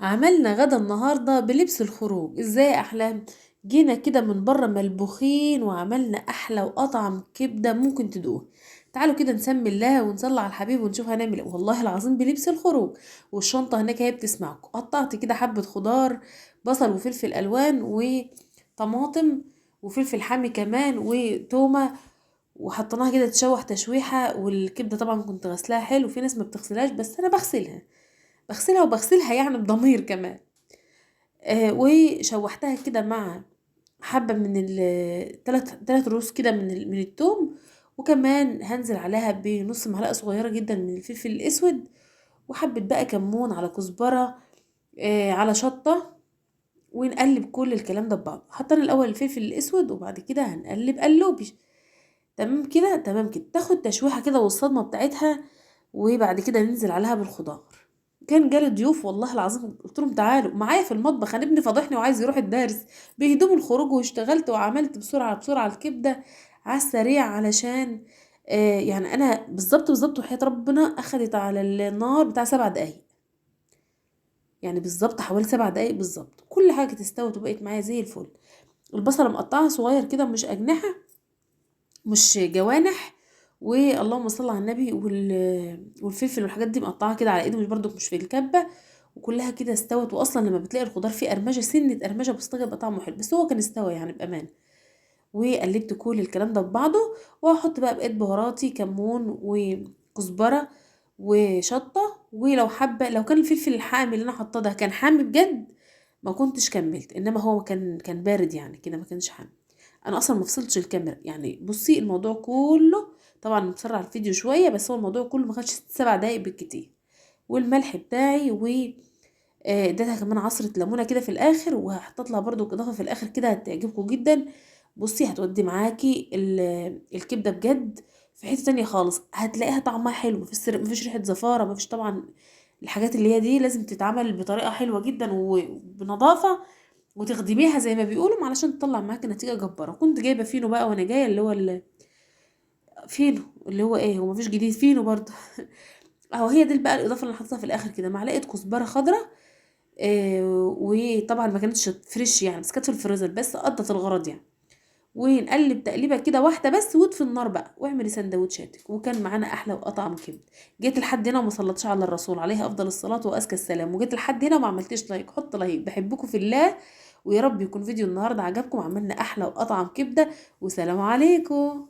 عملنا غدا النهارده بلبس الخروج. ازاي يا احلام؟ جينا كده من بره ملبوخين وعملنا احلى واطعم كبده ممكن تدوق. تعالوا كده نسمي الله ونصلي على الحبيب ونشوف هنعمل ايه. والله العظيم بلبس الخروج. والشنطه هناك هي بتسمعكم. قطعت كده حبه خضار، بصل وفلفل الوان وطماطم وفلفل حامي كمان وتومه، وحطيناها كده تشوح تشويحه. والكبده طبعا كنت غسلاها حلو، في ناس ما بتغسلهاش بس انا بغسلها وبغسلها يعني بضمير كمان. وشوحتها كده مع حبة من تلات رؤوس كده من التوم. وكمان هنزل عليها بنص معلقة صغيرة جدا من الفلفل الأسود، وحبة بقى كمون على كزبرة، على شطة. ونقلب كل الكلام ده ببعض. حطينا الأول الفلفل الأسود وبعد كده هنقلب قلوبي. تمام كده تمام كده، تاخد تشويحة كده والصدمة بتاعتها. وبعد كده ننزل عليها بالخضار. كان جالي ضيوف والله العظيم، قلت لهم تعالوا معايا في المطبخ، انا ابني فضحني وعايز يروح الدرس بهدوم الخروج، واشتغلت وعملت بسرعه بسرعه الكبده على السريع علشان يعني انا بالظبط وحياة ربنا اخدت على النار بتاع 7 دقايق. يعني بالظبط حوالي 7 دقايق بالظبط، كل حاجه استوت وبقت معايا زي الفل. البصله مقطعها صغير كده، مش اجنحه مش جوانح. واللهم صل على النبي والفلفل والحاجات دي مقطعه كده على ايدي، مش برضو مش في الكبه. وكلها كده استوت. واصلا لما بتلاقي الخضار فيه قرمشه سنه قرمشه بس بيبقى طعمه حلو، بس هو كان استوى يعني بامان. وقلبت كل الكلام ده ببعضه. وهحط بقى بقيت بهاراتي كمون وكزبره وشطه. ولو حابه، لو كان الفلفل الحامي اللي انا حاطاه ده كان حامي بجد ما كنتش كملت، انما هو كان بارد يعني كده، ما كانش حامي. انا اصلا ما فصلتش الكاميرا يعني. بصي الموضوع كله طبعا مسرع الفيديو شويه، بس هو الموضوع كله ما خدش 7 دقايق بالكتير. والملح بتاعي اديتها كمان عصرة ليمونة كده في الاخر، وهحطط لها برضو اضافة في الاخر كده هتعجبكم جدا. بصي هتودي معاكي الكبدة بجد في حتة تانية خالص. هتلاقيها طعمها حلو، مفيش ريحة زفارة، مفيش طبعا. الحاجات اللي هي دي لازم تتعمل بطريقة حلوة جدا وبنظافة، وتخدميها زي ما بيقولوا علشان تطلع معاكي نتيجة جبارة. كنت جايبة فينو بقى وانا جاية، اللي هو فينو اللي هو ايه، هو مفيش جديد فينو برضه. اهو هي دي بقى الاضافة اللي أنا حطيتها في الاخر كده، معلقة كزبرة خضراء. وطبعا ما كانتش فريش يعني، بس كانت في الفريزر بس قضت الغرض يعني. ونقلب تقليبه كده واحده بس، واطفي النار بقى واعملي سندوتشاتك. وكان معانا احلى واطعم كبده. جيت لحد هنا وما صلتش على الرسول عليه افضل الصلاه وازكى السلام، وجيت لحد هنا وما عملتيش لايك، حط لايك، بحبكم في الله. ويا رب يكون فيديو النهارده عجبكم. عملنا احلى واطعم كبده. وسلام عليكم.